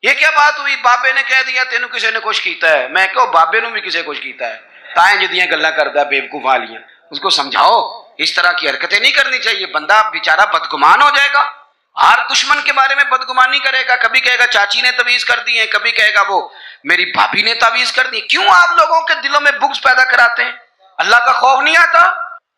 یہ کیا بات ہوئی؟ بابے نے کہہ دیا تینوں کسی نے کچھ کیتا ہے. میں کہو بابے نو بھی کسی کچھ کیتا ہے. تائیں جدیاں گلاں کردا بیوقوف والیاں. اس کو سمجھاؤ اس طرح کی حرکتیں نہیں کرنی چاہیے. بندہ بیچارہ بدگمان ہو جائے گا. ہر دشمن کے بارے میں بدگمانی کرے گا. کبھی کہے گا چاچی نے تعویذ کر دی ہے, کبھی کہے گا وہ میری بھابھی نے تعویذ کر دی. کیوں آپ لوگوں کے دلوں میں بغض پیدا کراتے ہیں؟ اللہ کا خوف نہیں آتا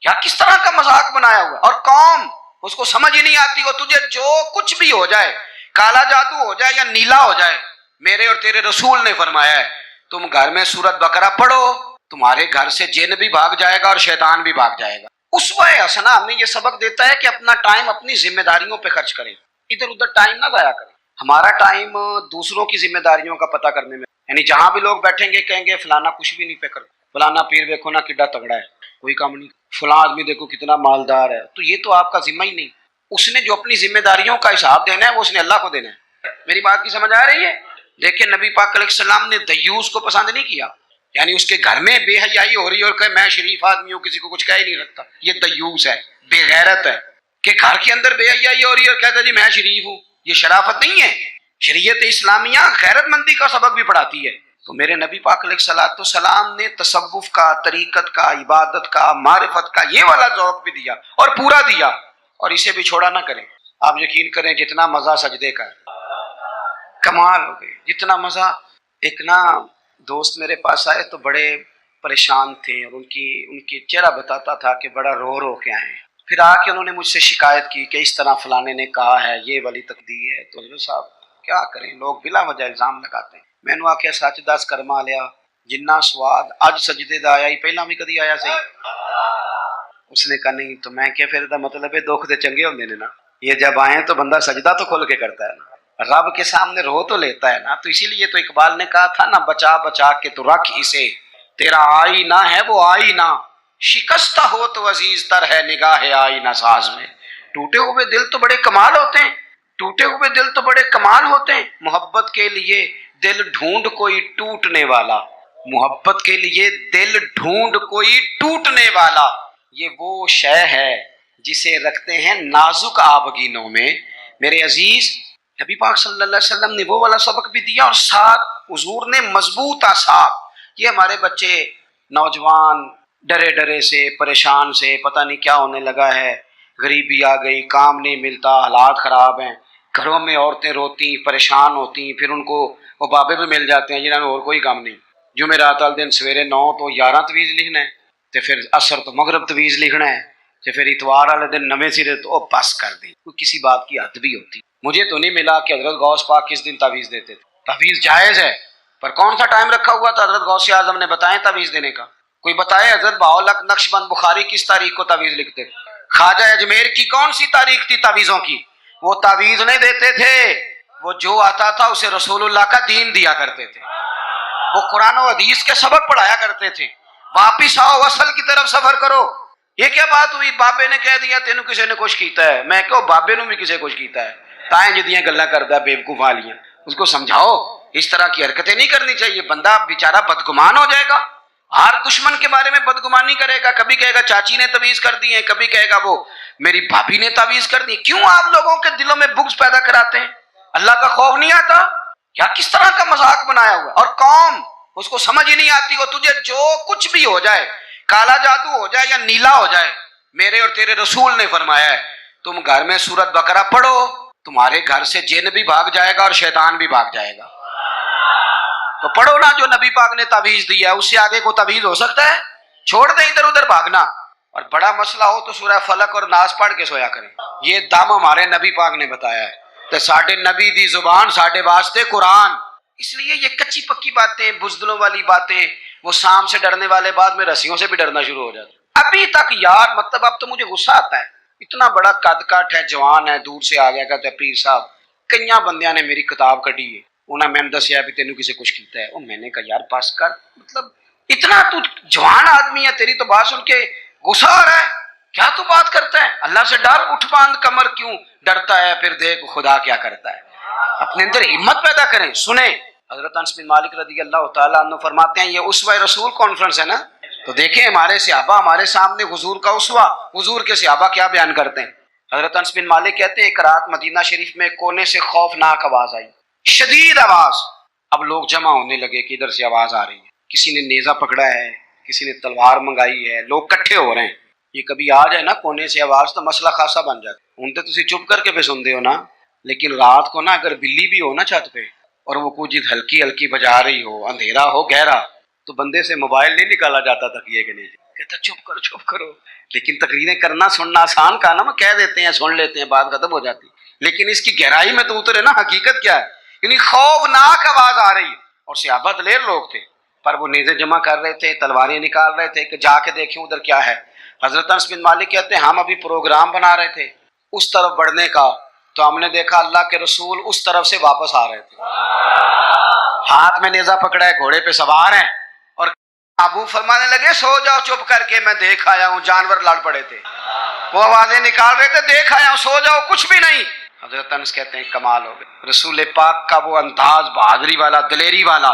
کیا؟ کس طرح کا مذاق بنایا ہوا. اور قوم اس کو سمجھ ہی نہیں آتی. وہ تجھے جو کچھ بھی ہو جائے, کالا جادو ہو جائے یا نیلا ہو جائے, میرے اور تیرے رسول نے فرمایا ہے تم گھر میں سورت بقرہ پڑھو, تمہارے گھر سے جن بھی بھاگ جائے گا اور شیطان بھی بھاگ جائے گا. اسوہ حسنہ ہمیں یہ سبق دیتا ہے کہ اپنا ٹائم اپنی ذمہ داریوں پہ خرچ کریں, ادھر ادھر ٹائم نہ ضائع کریں. ہمارا ٹائم دوسروں کی ذمہ داریوں کا پتہ کرنے میں, یعنی جہاں بھی لوگ بیٹھیں گے کہیں گے فلانا کچھ بھی نہیں فکر, فلانا پیر دیکھو نا کڈا تگڑا ہے, کوئی کام نہیں, فلاں آدمی دیکھو کتنا مالدار ہے. تو یہ تو آپ کا ذمہ ہی نہیں. اس نے جو اپنی ذمہ داریوں کا حساب دینا ہے وہ اس نے اللہ کو دینا ہے. میری بات کی سمجھ آ رہی ہے؟ دیکھیں نبی پاک علیہ السلام نے دیوس کو پسند نہیں کیا, یعنی اس کے گھر میں بے حیائی ہو رہی ہے اور کہ میں شریف آدمی ہوں کسی کو کچھ کہہ ہی نہیں سکتا. یہ دیوس ہے, بے غیرت ہے. کہ گھر کے اندر بے حیائی ہو رہی ہے اور کہتا جی میں شریف ہوں, یہ شرافت نہیں ہے. شریعت اسلامیہ غیرت مندی کا سبق بھی پڑھاتی ہے. تو میرے نبی پاک علیہ السلام نے تصوف کا, طریقت کا, عبادت کا, معرفت کا یہ والا ذوق بھی دیا اور پورا دیا, اور اسے بھی چھوڑا نہ کریں. آپ یقین کریں جتنا مزہ سجدے کا, کمال ہو گئی جتنا مزہ. ایک نا دوست میرے پاس آئے تو بڑے پریشان تھے اور ان کی چہرہ بتاتا تھا کہ بڑا رو رو کے آئے. پھر آ کے انہوں نے مجھ سے شکایت کی کہ اس طرح فلانے نے کہا ہے, یہ والی تقدیر ہے. تو حضرت صاحب کیا کریں, لوگ بلا وجہ الزام لگاتے ہیں. میں نے آخیا سچ دس کرما لیا جنہ سواد اج سجدے دا آیا ہی پہلا بھی کدی آیا سی. اس نے کہا نہیں. تو میں کیا پھر دا مطلب ہے دکھ دے چنگے ہوندے نے نا, یہ جب آئے تو بندہ سجدہ تو کھل کے کرتا ہے نا, رب کے سامنے رو تو لیتا ہے نا. تو اسی لیے تو اقبال نے کہا تھا نا, بچا بچا کے تو رکھ اسے, تیرا آئینہ ہے وہ آئینہ, شکستہ ہو تو عزیز تر ہے نگاہ آئینہ ساز میں. ٹوٹے ہوئے دل تو بڑے کمال ہوتے ہیں, ٹوٹے ہوئے دل تو بڑے کمال ہوتے ہیں. محبت کے لیے دل ڈھونڈ کوئی ٹوٹنے والا, محبت کے لیے دل ڈھونڈ کوئی ٹوٹنے والا, یہ وہ شے ہے جسے رکھتے ہیں نازک آبگینوں میں. میرے عزیز نبی پاک صلی اللہ علیہ وسلم نے وہ والا سبق بھی دیا اور ساتھ حضور نے مضبوط آثار. یہ ہمارے بچے نوجوان ڈرے ڈرے سے, پریشان سے, پتہ نہیں کیا ہونے لگا ہے, غریبی آ گئی, کام نہیں ملتا, حالات خراب ہیں, گھروں میں عورتیں روتی پریشان ہوتی, پھر ان کو وہ بابے بھی مل جاتے ہیں جنہوں نے اور کوئی کام نہیں. جمعرات والے دن سویرے 9 تو 11 تویز لکھنا ہے, تو پھر عصر تو مغرب تویز لکھنا ہے, تو پھر اتوار والے دن نویں سرے تو بس کر دی. کوئی کسی بات کی حد بھی ہوتی. مجھے تو نہیں ملا کہ حضرت غوث پاک کس دن تعویذ دیتے تھے. تعویذ جائز ہے پر کون سا ٹائم رکھا ہوا تھا حضرت غوث اعظم نے بتائیں تعویذ دینے کا؟ کوئی بتائے حضرت بہاؤالحق نقشبند بخاری کس تاریخ کو تعویذ لکھتے؟ خواجہ اجمیر کی کون سی تاریخ تھی تعویذوں کی؟ وہ تعویذ نہیں دیتے تھے, وہ جو آتا تھا اسے رسول اللہ کا دین دیا کرتے تھے, وہ قرآن و حدیث کے سبق پڑھایا کرتے تھے. واپس آؤ, اصل کی طرف سفر کرو. یہ کیا بات ہوئی؟ بابے نے کہہ دیا تینوں کسی نے کچھ کیتا ہے. میں کہو بابے نو بھی کسی کچھ کیتا ہے. تائیں جدیاں گلاں کردا بیوقوف والیاں. اس کو سمجھاؤ اس طرح کی حرکتیں نہیں کرنی چاہیے. بندہ بیچارہ بدگمان ہو جائے گا. ہر دشمن کے بارے میں بدگمانی کرے گا. کبھی کہے گا چاچی نے تعویذ کر دی ہے, کبھی کہے گا وہ میری بھابھی نے تعویذ کر دی. کیوں آپ لوگوں کے دلوں میں بغض پیدا کراتے ہیں؟ اللہ کا خوف نہیں آتا کیا؟ کس طرح کا مذاق بنایا ہوا. اور قوم اس کو سمجھ ہی نہیں آتی. وہ تجھے جو کچھ بھی ہو جائے, کالا جادو ہو جائے یا نیلا ہو جائے, میرے اور تیرے رسول نے فرمایا ہے تم گھر میں سورت بقرہ پڑھو, تمہارے گھر سے جن بھی بھاگ جائے گا اور شیطان بھی بھاگ جائے گا. تو پڑھو نا جو نبی پاک نے تعویذ دیا ہے, اس سے آگے کو تعویذ ہو سکتا ہے؟ چھوڑ دیں ادھر ادھر بھاگنا. اور بڑا مسئلہ ہو تو سورہ فلق اور ناس پڑھ کے سویا کریں. یہ دم ہمارے نبی پاک نے بتایا ہے. تو ساڈے نبی دی زبان ساڈے واسطے قرآن. اس لیے یہ کچی پکی باتیں, بزدلوں والی باتیں, وہ سام سے ڈرنے والے بعد میں رسیوں سے بھی ڈرنا شروع ہو جاتا. ابھی تک یار مطلب اب تو مجھے غصہ آتا ہے. اتنا بڑا قد کاٹ ہے, جوان ہے, دور سے آ گیا کہتا ہے پیر صاحب. کئیاں بندیاں نے میری کتاب کٹی ہے, انہوں نے میں دسیا بھی تینوں کسی کچھ کیتا ہے. اور میں نے کہا یار بس کر, مطلب اتنا تو جوان آدمی ہے, تیری تو بات سن کے غصہ آ رہا ہے. کیا تو بات کرتا ہے؟ اللہ سے ڈر, اٹھ باندھ کمر کیوں ڈرتا ہے, پھر دیکھ خدا کیا کرتا ہے. اپنے اندر ہمت پیدا کریں. سنیں حضرت انس بن مالک رضی اللہ تعالیٰ عنہ فرماتے ہیں, یہ اسوہ رسول کانفرنس ہے نا, تو دیکھیں ہمارے صحابہ ہمارے سامنے حضور کا اسوہ, حضور کے صحابہ کیا بیان کرتے ہیں. حضرت انس بن مالک کہتے ہیں ایک رات مدینہ شریف میں کونے سے خوفناک آواز آئی. شدید آواز. اب لوگ جمع ہونے لگے کہ ادھر سے آواز آ رہی ہے, کسی نے نیزہ پکڑا ہے, کسی نے تلوار منگائی ہے, لوگ کٹھے ہو رہے ہیں. یہ کبھی آ جائے نا کونے سے آواز تو مسئلہ خاصا بن جاتا ہے. ہوں تو تسی چپ کر کے بھی سن دے ہو نا, لیکن رات کو نا اگر بلی بھی ہو نا چھت پہ اور وہ کچھ ہلکی ہلکی بجا رہی ہو, اندھیرا ہو گہرا, تو بندے سے موبائل نہیں نکالا جاتا تکیے کے نیچے, کہتا چپ کرو. لیکن تقریریں کرنا سننا آسان کا نا, وہ کہہ دیتے ہیں سن لیتے ہیں بات ختم ہو جاتی, لیکن اس کی گہرائی میں تو اترے نا حقیقت کیا ہے. یعنی خوفناک آواز آ رہی ہے, اور صحابہ دلیر لوگ تھے, پر وہ نیزے جمع کر رہے تھے, تلواریں نکال رہے تھے کہ جا کے دیکھیں ادھر کیا ہے. حضرت انس بن مالک کہتے ہیں ہم ابھی پروگرام بنا رہے تھے اس طرف بڑھنے کا, تو ہم نے دیکھا اللہ کے رسول اس طرف سے واپس آ رہے تھے, ہاتھ میں نیزہ پکڑا ہے, گھوڑے پہ سوار ہیں, اور ابو فرمانے لگے سو جاؤ چپ کر کے, میں دیکھ آیا ہوں جانور لڑ پڑے تھے. وہ آوازیں نکال رہے تھے, دیکھ آیا ہوں, سو جاؤ کچھ بھی نہیں. حضرت انس کہتے ہیں کمال ہو گئے. رسول پاک کا وہ انداز بہادری والا, دلیری والا,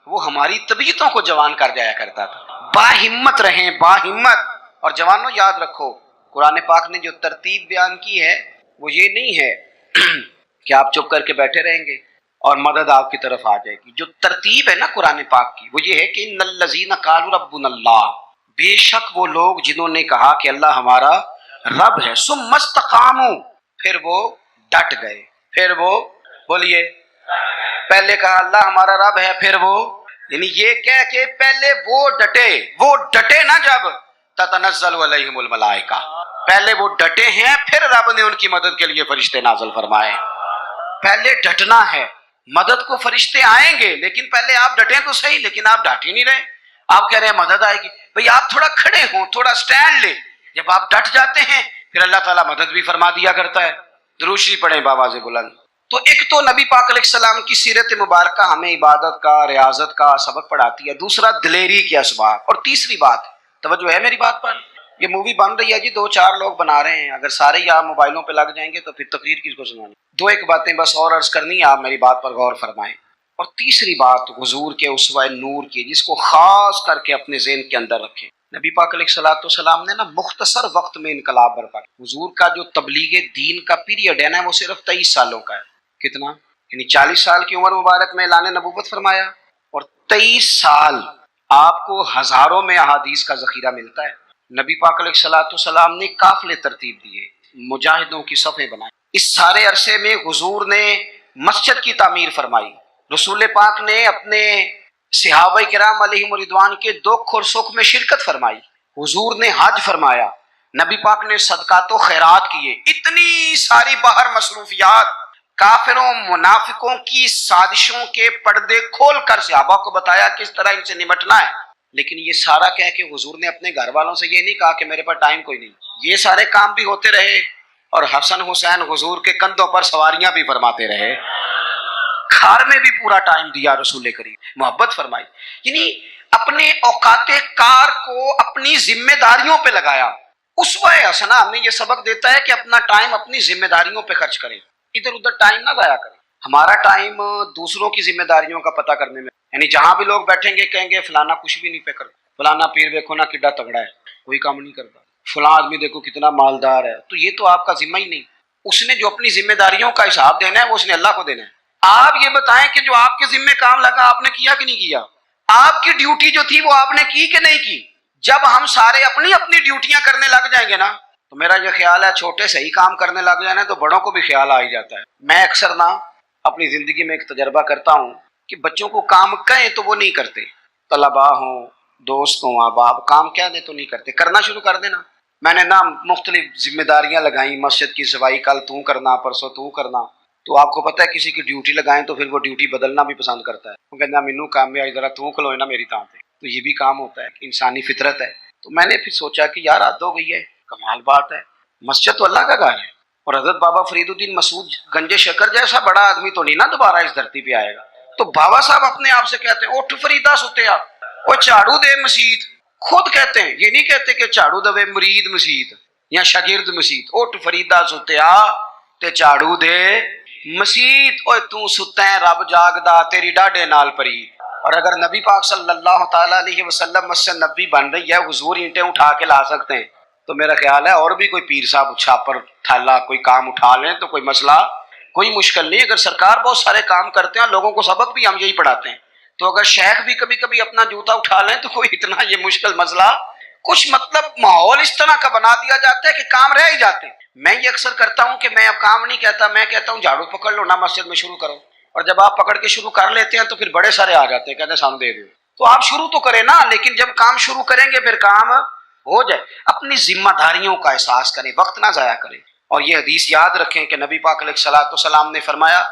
وہ ہماری طبیعتوں کو جوان کر جایا کرتا تھا. با ہمت رہیں, با ہمت. اور جوانوں یاد رکھو, قرآن پاک نے جو ترتیب بیان کی ہے وہ یہ نہیں ہے کہ آپ چپ کر کے بیٹھے رہیں گے اور مدد آپ کی طرف آ جائے گی. جو ترتیب ہے نا قرآن پاک کی, وہ یہ ہے کہ ان الذین قالوا ربنا اللہ, بے شک وہ لوگ جنہوں نے کہا کہ اللہ ہمارا رب ہے, ثم استقاموا, پھر وہ ڈٹ گئے. پھر وہ بولیے, پہلے کہا اللہ ہمارا رب ہے, پھر وہ, یعنی یہ کہہ کہ پہلے وہ ڈٹے نا, جب تتنزل علیہم الملائکہ, پہلے وہ ڈٹے ہیں, پھر رب نے ان کی مدد کے لیے فرشتے نازل فرمائے. پہلے ڈٹنا ہے, مدد کو فرشتے آئیں گے, لیکن پہلے آپ ڈٹیں تو صحیح, لیکن آپ ڈٹ ہی نہیں رہے. آپ کہہ رہے ہیں مدد آئے گی, بھئی آپ تھوڑا کھڑے ہوں, تھوڑا سٹینڈ لیں. جب آپ ڈٹ جاتے ہیں پھر اللہ تعالیٰ مدد بھی فرما دیا کرتا ہے. درود شریف پڑھیں بآواز بلند. تو ایک تو نبی پاک علیہ السلام کی سیرت مبارکہ ہمیں عبادت کا, ریاضت کا سبق پڑھاتی ہے. دوسرا دلیری کے اسباب. اور تیسری بات, توجہ ہے میری بات پر, یہ مووی بن رہی ہے جی, 2-4 لوگ بنا رہے ہیں, اگر سارے ہی آپ موبائلوں پہ لگ جائیں گے تو پھر تقریر کس کو سنانی. 2-1 باتیں بس اور عرض کرنی ہے, آپ میری بات پر غور فرمائیں. اور تیسری بات حضور کے اسوہ نور کی, جس کو خاص کر کے اپنے ذہن کے اندر رکھیں. نبی پاک علیہ السلام نے نا مختصر وقت میں انقلاب برپا کیا. حضور کا جو تبلیغ دین کا پیریڈ ہے نا, وہ صرف 23 سالوں کا ہے. کتنا؟ یعنی 40 سال کی عمر مبارک میں اعلان نبوت فرمایا, اور 23 سال آپ کو ہزاروں میں احادیث کا ذخیرہ ملتا ہے. نبی پاک علیہ السلام نے قافلے ترتیب دیے, مجاہدوں کی صفیں بنائے. اس سارے عرصے میں حضور نے مسجد کی تعمیر فرمائی. رسول پاک نے اپنے صحابہ کرام علیہم رضوان کے دکھ اور سکھ میں شرکت فرمائی. حضور نے حج فرمایا, نبی پاک نے صدقات و خیرات کیے. اتنی ساری باہر مصروفیات, کافروں منافقوں کی سازشوں کے پردے کھول کر صحابہ کو بتایا کس طرح ان سے نمٹنا ہے. لیکن یہ سارا کہہ کے حضور نے اپنے گھر والوں سے یہ نہیں کہا کہ میرے پاس ٹائم کوئی نہیں. یہ سارے کام بھی ہوتے رہے, اور حسن حسین حضور کے کندھوں پر سواریاں بھی فرماتے رہے. کھار میں بھی پورا ٹائم دیا رسول کریم, محبت فرمائی. یعنی اپنے اوقات کار کو اپنی ذمہ داریوں پہ لگایا. اسوہ حسنہ ہمیں یہ سبق دیتا ہے کہ اپنا ٹائم اپنی ذمہ داریوں پہ خرچ کریں, ادھر ادھر ٹائم نہ ضائع کریں. ہمارا ٹائم دوسروں کی ذمہ داریوں کا پتہ کرنے میں, یعنی جہاں بھی لوگ بیٹھیں گے کہیں گے فلانا کچھ بھی نہیں پہ کرتا, فلانا پیر دیکھو نا کڈا تگڑا ہے, کوئی کام نہیں کرتا, فلاں آدمی دیکھو کتنا مالدار ہے. تو یہ تو آپ کا ذمہ ہی نہیں. اس نے جو اپنی ذمہ داریوں کا حساب دینا ہے وہ اس نے اللہ کو دینا ہے. آپ یہ بتائیں کہ جو آپ کے ذمہ کام لگا آپ نے کیا کہ نہیں کیا؟ آپ کی ڈیوٹی جو تھی وہ آپ نے کی کہ نہیں کی؟ جب ہم سارے اپنی اپنی ڈیوٹیاں کرنے لگ جائیں گے نا, تو میرا یہ خیال ہے چھوٹے سے ہی کام کرنے لگ جائیں تو بڑوں کو بھی خیال آ ہی جاتا ہے. میں اکثر نا اپنی زندگی میں ایک تجربہ کرتا ہوں کہ بچوں کو کام کہیں تو وہ نہیں کرتے. طلباء ہوں, دوست ہوں, احباب, کام کیا دے تو نہیں کرتے, کرنا شروع کر دینا. میں نے نا مختلف ذمہ داریاں لگائیں, مسجد کی صفائی کل تو کرنا, پرسوں تو کرنا. تو آپ کو پتہ ہے کسی کی ڈیوٹی لگائیں تو پھر وہ ڈیوٹی بدلنا بھی پسند کرتا ہے. وہ کہنا مینوں کام میں ذرا تو کھلوئے نا میری تاں پہ. تو یہ بھی کام ہوتا ہے, انسانی فطرت ہے. تو میں نے پھر سوچا کہ یار حد ہو گئی ہے, کمال بات ہے, مسجد تو اللہ کا گھر ہے, اور حضرت بابا فرید الدین مسعود گنج شکر جیسا بڑا آدمی تو نہیں نا دوبارہ اس دھرتی پہ آئے گا. تو بابا صاحب اپنے آپ سے کہتے ہیں اٹھ فریدا ستیا, وہ جھاڑو دے مسیت. خود کہتے ہیں, یہ نہیں کہتے کہ جھاڑو دے مرید مسیت یا شاگرد مسیت. اٹھ فریدا ستیا تے جھاڑو دے مسیت, اوے تو ستا ہے رب جاگدا تیری ڈاڈے نال پری. اور اگر نبی پاک صلی اللہ تعالیٰ علیہ وسلم مسجد نبی بن رہی ہے, حضور اینٹیں اٹھا کے لا سکتے ہیں, تو میرا خیال ہے اور بھی کوئی پیر صاحب چھاپر تھالا کوئی کام اٹھا لیں تو کوئی مسئلہ کوئی مشکل نہیں. اگر سرکار بہت سارے کام کرتے ہیں اور لوگوں کو سبق بھی ہم یہی پڑھاتے ہیں, تو اگر شیخ بھی کبھی کبھی اپنا جوتا اٹھا لیں تو کوئی اتنا یہ مشکل مسئلہ, کچھ مطلب ماحول اس طرح کا بنا دیا جاتا ہے کہ کام رہ ہی جاتے ہیں. میں یہ اکثر کرتا ہوں کہ میں اب کام نہیں کہتا, میں کہتا ہوں جھاڑو پکڑ لو نا مسجد میں شروع کرو, اور جب آپ پکڑ کے شروع کر لیتے ہیں تو پھر بڑے سارے آ جاتے ہیں کہتے ہیں سام دے دو. تو آپ شروع تو کریں نا, لیکن جب کام شروع کریں گے پھر کام ہو جائے. اپنی ذمہ داریوں کا احساس کریں, وقت نہ ضائع کریں. اور یہ حدیث یاد رکھیں کہ نبی پاک علیہ الصلوۃ والسلام نے فرمایا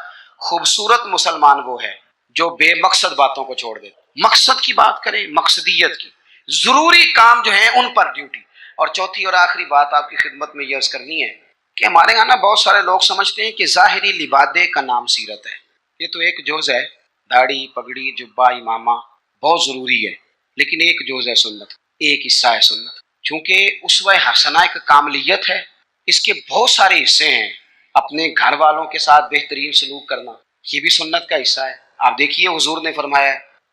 خوبصورت مسلمان وہ ہے جو بے مقصد باتوں کو چھوڑ دے. مقصد کی بات کریں, مقصدیت کی, ضروری کام جو ہیں ان پر ڈیوٹی. اور چوتھی اور آخری بات آپ کی خدمت میں یہ عرض کرنی ہے کہ ہمارے یہاں نا بہت سارے لوگ سمجھتے ہیں کہ ظاہری لبادے کا نام سیرت ہے. یہ تو ایک جوز ہے, داڑھی پگڑی جبہ امامہ بہت ضروری ہے, لیکن ایک جوز ہے سنت, ایک حصہ ہے سنت. چونکہ اسوہ حسنہ ایک کاملیت ہے, اس کے بہت سارے حصے ہیں. اپنے گھر والوں کے ساتھ بہترین سلوک کرنا یہ بھی سنت کا حصہ ہے. آپ دیکھیے حضور نے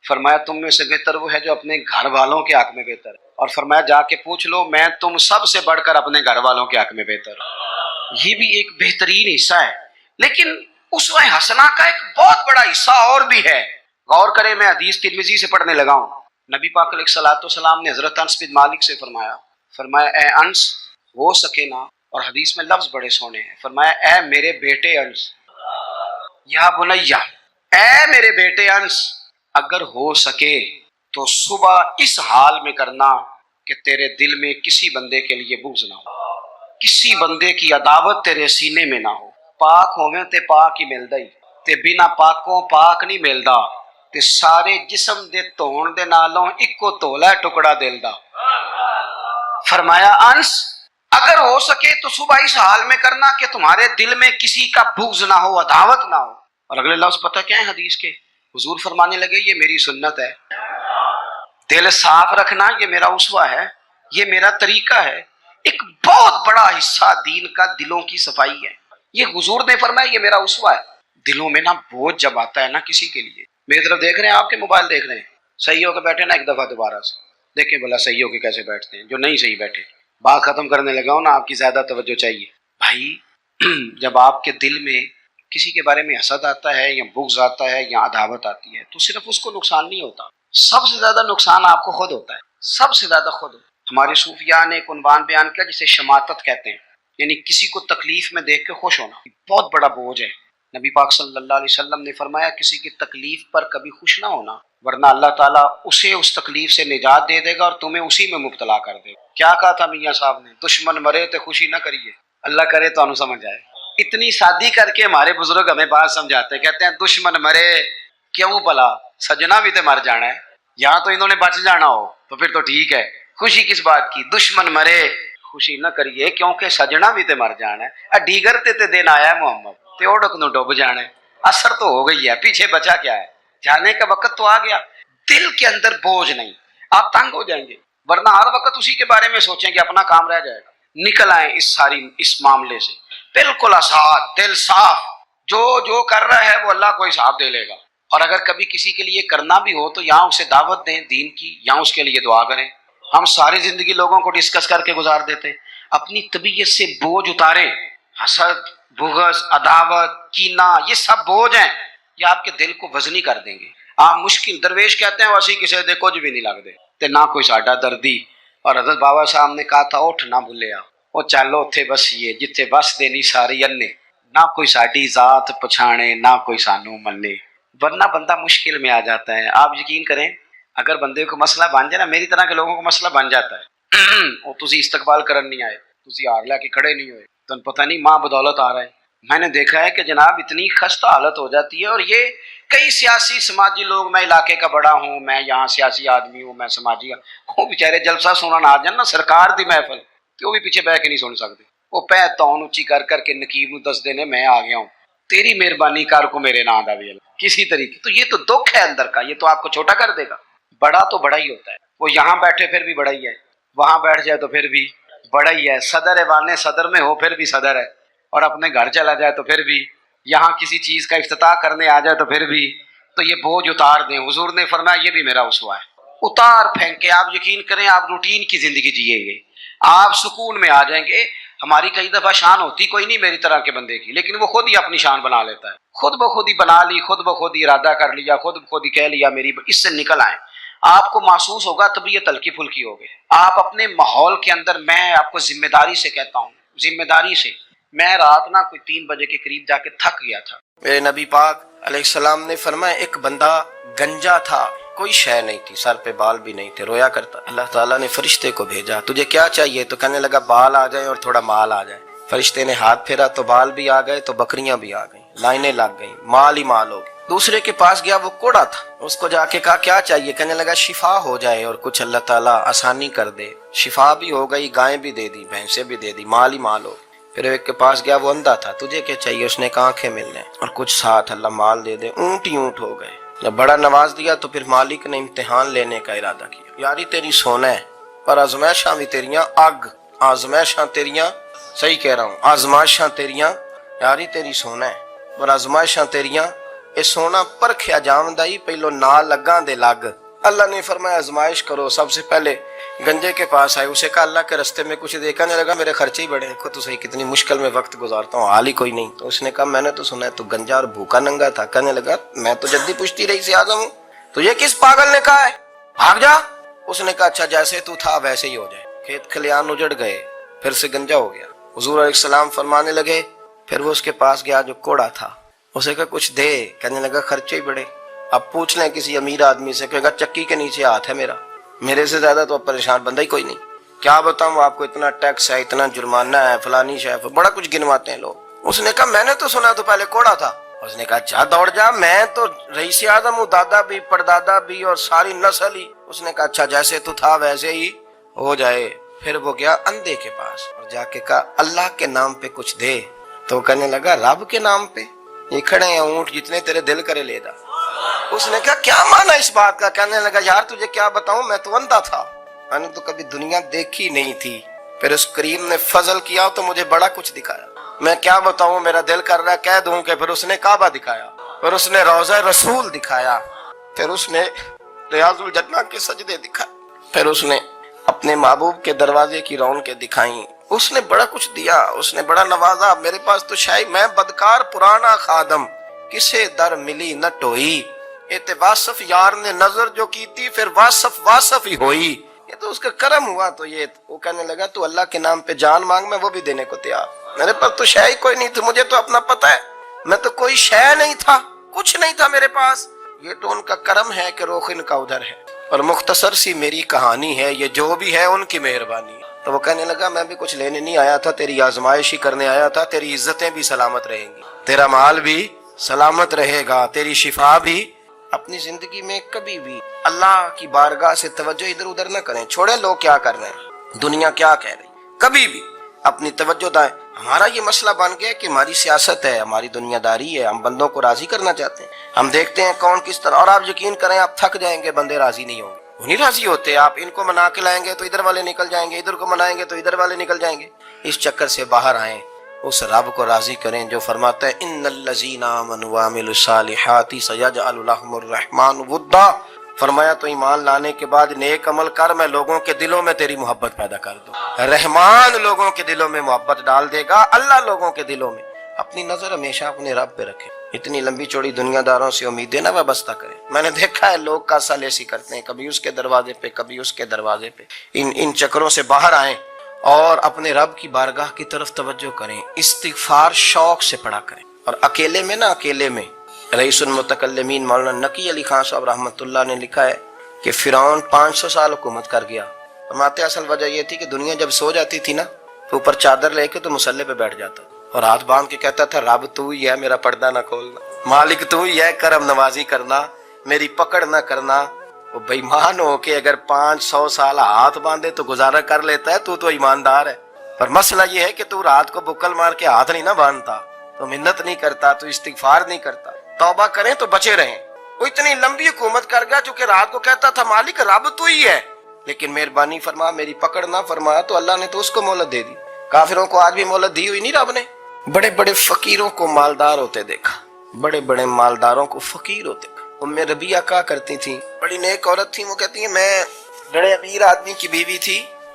فرمایا تم میں سے بہتر وہ ہے جو اپنے گھر والوں کے حق میں بہتر ہے, اور فرمایا جا کے پوچھ لو میں تم سب سے بڑھ کر اپنے گھر والوں کے حق میں بہتر ہوں. یہ بھی ایک بہترین حصہ ہے. لیکن اسوہ حسنہ کا ایک بہت بڑا حصہ اور بھی ہے. غور کریں, میں حدیث ترمذی سے پڑھنے لگا ہوں. نبی پاک علیہ الصلوۃ والسلام نے حضرت انس بن مالک سے فرمایا اے انس ہو سکے نا, اور حدیث میں لفظ بڑے سونے ہیں, فرمایا اے میرے بیٹے انس, یا بنیا, اے میرے بیٹے انس, اگر ہو سکے تو صبح اس حال میں کرنا کہ تیرے دل میں کسی بندے کے لیے بغض نہ ہو, کسی بندے کی عداوت تیرے سینے میں نہ ہو. پاک ہوویں تے پاک ہی ملدا ہی, تے بنا پاکوں پاک نہیں ملدا, تے سارے جسم دے دھون دے نالوں اکو دھولا ٹکڑا دل دا. فرمایا انس اگر ہو سکے تو صبح اس حال میں کرنا کہ تمہارے دل میں کسی کا بغض نہ ہو, عداوت نہ ہو. اور اگلے لفظ پتہ کیا ہے حدیث کے؟ حضور فرمانے لگے یہ میری سنت ہے. دل صاف رکھنا یہ میرا اسوہ ہے, یہ میرا طریقہ ہے. ایک بہت بڑا حصہ دین کا دلوں کی صفائی ہے. یہ حضور نے فرمایا یہ میرا اسوہ ہے. دلوں میں نا بوجھ جب آتا ہے نا کسی کے لیے, میری طرف دیکھ رہے ہیں, آپ کے موبائل دیکھ رہے ہیں, صحیح ہو کے بیٹھے نا ایک دفعہ دوبارہ سے دیکھیں بھلا صحیح ہو کے کیسے بیٹھتے ہیں, جو نہیں صحیح بیٹھے. بات ختم کرنے لگا ہوں نا, آپ کی زیادہ توجہ چاہیے بھائی. جب آپ کے دل میں کسی کے بارے میں حسد آتا ہے یا بغض آتا ہے یا عداوت آتی ہے تو صرف اس کو نقصان نہیں ہوتا, سب سے زیادہ نقصان آپ کو خود ہوتا ہے, سب سے زیادہ خود. ہمارے صوفیاء نے ایک عنوان بیان کیا جسے شماتت کہتے ہیں, یعنی کسی کو تکلیف میں دیکھ کے خوش ہونا. بہت بڑا بوجھ ہے. نبی پاک صلی اللہ علیہ وسلم نے فرمایا کسی کی تکلیف پر کبھی خوش نہ ہونا, ورنہ اللہ تعالیٰ اسے اس تکلیف سے نجات دے دے گا اور تمہیں اسی میں مبتلا کر دے گا. کیا کہا تھا میاں صاحب نے, دشمن مرے تو خوشی نہ کریے, اللہ کرے تو انو سمجھ آئے. اتنی سادی کر کے ہمارے بزرگ ہمیں بات سمجھاتے ہیں, کہتے ہیں دشمن مرے کیوں بلا, سجنا بھی تے مر جانا ہے, یہاں تو انہوں نے بچ جانا ہو تو پھر تو ٹھیک ہے, خوشی کس بات کی. دشمن مرے خوشی نہ کریے کیونکہ سجنا بھی تے مر جانا ہے, ڈیگر تے دن آیا ہے محمد تے اوڑک نو ڈوب جانا ہے. اثر تو ہو گئی ہے, پیچھے بچا کیا ہے, جانے کا وقت تو آ گیا. دل کے اندر بوجھ نہیں, آپ تنگ ہو جائیں گے, ورنہ ہر وقت اسی کے بارے میں سوچیں کہ اپنا کام رہ جائے گا. نکل آئیں اس معاملے سے بالکل آزاد, دل صاف, جو کر رہا ہے وہ اللہ کو حساب دے لے گا. اور اگر کبھی کسی کے لیے کرنا بھی ہو تو یہاں اسے دعوت دیں دین کی, یہاں اس کے لیے دعا کریں. ہم ساری زندگی لوگوں کو ڈسکس کر کے گزار دیتے. اپنی طبیعت سے بوجھ اتاریں. حسد, بغض, عداوت, کینہ, یہ سب بوجھ ہیں, یہ آپ کے دل کو وزنی کر دیں گے. آپ مشکل درویش کہتے ہیں ویسے کسی دے کچھ بھی نہیں لگ دے تے نہ کوئی ساڈا دردی. اور حضرت بابا صاحب نے کہا تھا اٹھ نہ بھولیا, وہ چلو اتھے بسیے جتھے بس دینی ساری انے, نہ کوئی ساڈی ذات پچھانے نہ کوئی سانو منے, ورنہ بندہ مشکل میں آ جاتا ہے. آپ یقین کریں اگر بندے کو مسئلہ بن جائے نا, میری طرح کے لوگوں کو مسئلہ بن جاتا ہے, وہ تسی استقبال کرن نہیں آئے, تسی ہار لے کے کھڑے نہیں ہوئے, تو پتہ نہیں ماں بدولت آ رہا ہے. میں نے دیکھا ہے کہ جناب اتنی خستہ حالت ہو جاتی ہے. اور یہ کئی سیاسی سماجی لوگ, میں علاقے کا بڑا ہوں, میں یہاں سیاسی آدمی ہوں, میں سماجی, وہ بیچارے جلسہ سنن آ جان نا سرکار دی محفل, کہ وہ بھی پیچھے بیٹھ کے نہیں سن سکتے. وہ پہ تون اچھی کر کے نقیب نو دس دینے میں آ گیا ہوں, تیری مہربانی کر کو میرے نام دا بھی کسی طریقے. تو یہ تو دکھ ہے اندر کا, یہ تو آپ کو چھوٹا کر دے گا. بڑا تو بڑا ہی ہوتا ہے, وہ یہاں بیٹھے پھر بھی بڑا ہی ہے, وہاں بیٹھ جائے تو پھر بھی بڑا ہی ہے, صدر وانے صدر میں ہو پھر بھی صدر ہے, اور اپنے گھر چلا جائے تو پھر بھی, یہاں کسی چیز کا افتتاح کرنے آ جائے تو پھر بھی. تو یہ بوجھ اتار دیں. حضور نے فرمایا یہ بھی میرا اسوہ ہے, اتار پھینک کے. آپ یقین کریں آپ روٹین کی زندگی جیئیں گے, آپ سکون میں آ جائیں گے. ہماری کئی دفعہ شان ہوتی کوئی نہیں میری طرح کے بندے کی، لیکن وہ خود ہی اپنی شان بنا لیتا ہے، خود بخود ہی بنا لی، خود بخود ہی ارادہ کر لیا، خود بخود ہی کہہ لیا میری، اس سے نکل آئیں۔ آپ کو محسوس ہوگا طبیعت ہلکی پھلکی ہوگی۔ آپ اپنے ماحول کے اندر، میں آپ کو ذمہ داری سے کہتا ہوں، ذمہ داری سے، میں رات نہ کوئی 3 بجے کے قریب جا کے تھک گیا تھا۔ میرے نبی پاک علیہ السلام نے فرمایا ایک بندہ گنجا تھا، کوئی شے نہیں تھی، سر پہ بال بھی نہیں تھے، رویا کرتا۔ اللہ تعالیٰ نے فرشتے کو بھیجا، تجھے کیا چاہیے؟ تو کہنے لگا بال آ جائیں اور تھوڑا مال آ جائے۔ فرشتے نے ہاتھ پھیرا تو بال بھی آ گئے، تو بکریاں بھی آ گئیں، لائنیں لگ گئیں، مال ہی مال ہو گئے۔ دوسرے کے پاس گیا، وہ کوڑا تھا، اس کو جا کے کہا کیا چاہیے؟ کہنے لگا شفا ہو جائے اور کچھ اللہ تعالیٰ آسانی کر دے۔ شفا بھی ہو گئی، گائیں بھی دے دی، بھینسیں بھی دے دی، مال ہی مال ہو گئے۔ پھر ایک کے پاس گیا، وہ اندھا تھا، تجھے کیا چاہیے؟ اس نے کہا آنکھیں ملنے اور کچھ ساتھ اللہ مال دے دے۔ اونٹ ہی اونٹ ہو گئے۔ جب بڑا نواز دیا تو پھر مالک نے امتحان لینے کا ارادہ کیا، یاری تیری سونا ہے پر آزمائشاں بھی تیریاں اگ، آزمائشاں تیریاں، صحیح کہہ رہا ہوں، آزمائشاں تیریاں، یاری تیری سونا ہے پر آزمائشاں تیریاں، اے سونا پرکھیا جاوندا ہی پہلو نہ لگاں دے لگ۔ اللہ نے فرمایا آزمائش کرو۔ سب سے پہلے گنجے کے پاس آئے، اسے کہا اللہ کے رستے میں کچھ دیکھنے لگا، میرے خرچے ہی بڑے، دیکھو تو صحیح کتنی مشکل میں وقت گزارتا ہوں، حال ہی کوئی نہیں۔ تو اس نے کہا میں نے تو سنا ہے تو گنجا اور بھوکا ننگا تھا۔ کہنے لگا میں تو جدی پشتی رئیس اعظم ہوں، تجھے کس پاگل نے کہا ہے بھاگ جا؟ اس نے کہا اچھا جیسے تو تھا ویسے ہی ہو جائے۔ کھیت کھلیان اجڑ گئے، پھر سے گنجا ہو گیا۔ حضور علیہ السلام فرمانے لگے، پھر وہ اس کے پاس گیا جو کوڑا تھا، اسے کہا کچھ دے، کہنے لگا خرچے ہی بڑے۔ اب پوچھ لیں کسی امیر آدمی سے، کہے گا چکی کے نیچے ہاتھ ہے میرا، میرے سے زیادہ تو اب پریشان بندہ ہی کوئی نہیں، کیا بتاؤں آپ کو، اتنا ٹیکس ہے، اتنا جرمانہ ہے، فلانی شے، بڑا کچھ گنواتے ہیں لوگ۔ اس نے کہا میں نے تو سنا تو پہلے کوڑا تھا۔ اس نے کہا جا دوڑ جا، میں تو رئیس اعظم ہوں، دادا بھی پردادا بھی اور ساری نسل ہی۔ اس نے کہا اچھا جیسے تو تھا ویسے ہی ہو جائے۔ پھر وہ گیا اندھے کے پاس اور جا کے کہا اللہ کے نام پہ کچھ دے۔ تو کہنے لگا رب کے نام پہ؟ یہ کھڑے ہیں اونٹ، جتنے تیرے دل کرے لے جا۔ اس نے کہا کیا معنی اس بات کا؟ کہنے لگا یار تجھے کیا بتاؤں، میں تو اندھا تھا، میں نے تو کبھی دنیا دیکھی نہیں تھی، پھر اس کریم نے فضل کیا تو مجھے بڑا کچھ دکھایا، میں کیا بتاؤں، میرا دل کر رہا ہے کہہ دوں کہ پھر اس نے کعبہ دکھایا، پھر اس نے روضہ رسول دکھایا، پھر اس نے ریاض الجنہ کے سجدے دکھائے، پھر اس نے اپنے محبوب کے دروازے کی رونقیں دکھائیں۔ اس نے بڑا کچھ دیا، اس نے بڑا نوازا۔ میرے پاس تو شاید میں بدکار پرانا خادم، کسے در ملی نہ ٹوئی، اے واصف یار نے نظر جو کی تھی پھر واصف ہی ہوئی۔ یہ تو اس کا کرم ہوا۔ تو یہ وہ کہنے لگا تو اللہ کے نام پہ جان مانگ، میں وہ بھی دینے کو تیار، میرے پاس تو شے ہی کوئی نہیں تھی، مجھے تو اپنا پتہ ہے میں تو کوئی شے نہیں تھا، کچھ نہیں تھا میرے پاس، یہ تو ان کا کرم ہے کہ رخ ان کا ادھر ہے، اور مختصر سی میری کہانی ہے، یہ جو بھی ہے ان کی مہربانی ہے۔ تو وہ کہنے لگا میں بھی کچھ لینے نہیں آیا تھا، تیری آزمائش ہی کرنے آیا تھا، تیری عزتیں بھی سلامت رہیں گی، تیرا مال بھی سلامت رہے گا، تیری شفا بھی۔ اپنی زندگی میں کبھی بھی اللہ کی بارگاہ سے توجہ ادھر ادھر نہ کریں، چھوڑیں لوگ کیا کر رہے ہیں، دنیا کیا کہہ رہی، کبھی بھی اپنی توجہ دائیں۔ ہمارا یہ مسئلہ بن گیا کہ ہماری سیاست ہے، ہماری دنیا داری ہے، ہم بندوں کو راضی کرنا چاہتے ہیں، ہم دیکھتے ہیں کون کس طرح، اور آپ یقین کریں آپ تھک جائیں گے، بندے راضی نہیں ہوں گے، وہ نہیں راضی ہوتے، آپ ان کو منا کے لائیں گے تو ادھر والے نکل جائیں گے، ادھر کو منائیں گے تو ادھر والے نکل جائیں گے۔ اس چکر سے باہر آئیں، اس رب کو راضی کریں جو فرماتا ہے ان الذین آمنوا وعملوا الصالحات سیجعل لهم الرحمن ودا۔ فرمایا تو ایمان لانے کے بعد نیک عمل کر، میں لوگوں کے دلوں میں تیری محبت پیدا کر دوں۔ رحمان لوگوں کے دلوں میں محبت ڈال دے گا، اللہ لوگوں کے دلوں میں۔ اپنی نظر ہمیشہ اپنے رب پہ رکھے، اتنی لمبی چوڑی دنیا داروں سے امیدیں نہ وابستہ کریں۔ میں نے دیکھا ہے لوگ کاسا لیسی کرتے ہیں، کبھی اس کے دروازے پہ کبھی اس کے دروازے پہ، ان چکروں سے باہر آئیں اور اپنے رب کی بارگاہ کی طرف توجہ کریں، استغفار شوق سے پڑھا کریں، اور اکیلے میں نا، اکیلے میں۔ رئیس المتکلمین مولانا نقی علی خان صاحب رحمۃ اللہ نے لکھا ہے کہ فرعون 500 سال حکومت کر گیا، فرماتے اصل وجہ یہ تھی کہ دنیا جب سو جاتی تھی نا تو اوپر چادر لے کے تو مسلح پہ بیٹھ جاتا اور ہاتھ باندھ کے کہتا تھا رب تو ہی ہے، میرا پردہ نہ کھولنا، مالک تو ہی ہے، کرم نوازی کرنا، میری پکڑ نہ کرنا۔ وہ بے ایمان ہو کے اگر 500 سال ہاتھ باندھے تو گزارا کر لیتا ہے، تو ایماندار ہے، پر مسئلہ یہ ہے کہ تو رات کو بکل مار کے ہاتھ نہیں نہ باندھتا، تو منت نہیں کرتا، تو استغفار نہیں کرتا، توبہ کریں تو بچے رہیں۔ وہ اتنی لمبی حکومت کر گیا چونکہ رات کو کہتا تھا مالک رب تو ہی ہے، لیکن مہربانی فرما، میری پکڑ نہ فرمایا تو اللہ نے تو اس کو مہلت دے دی۔ کافروں کو آج بھی مہلت دی ہوئی نہیں رب نے۔ بڑے بڑے فقیروں کو مالدار ہوتے دیکھا، بڑے بڑے مالداروں کو فقیر ہوتے دیکھا۔ ام ربیعہ کہا کرتی تھی، بڑی نیک عورت تھی، وہ کہتی ہیں میں بڑے امیر آدمی کی بیوی تھی،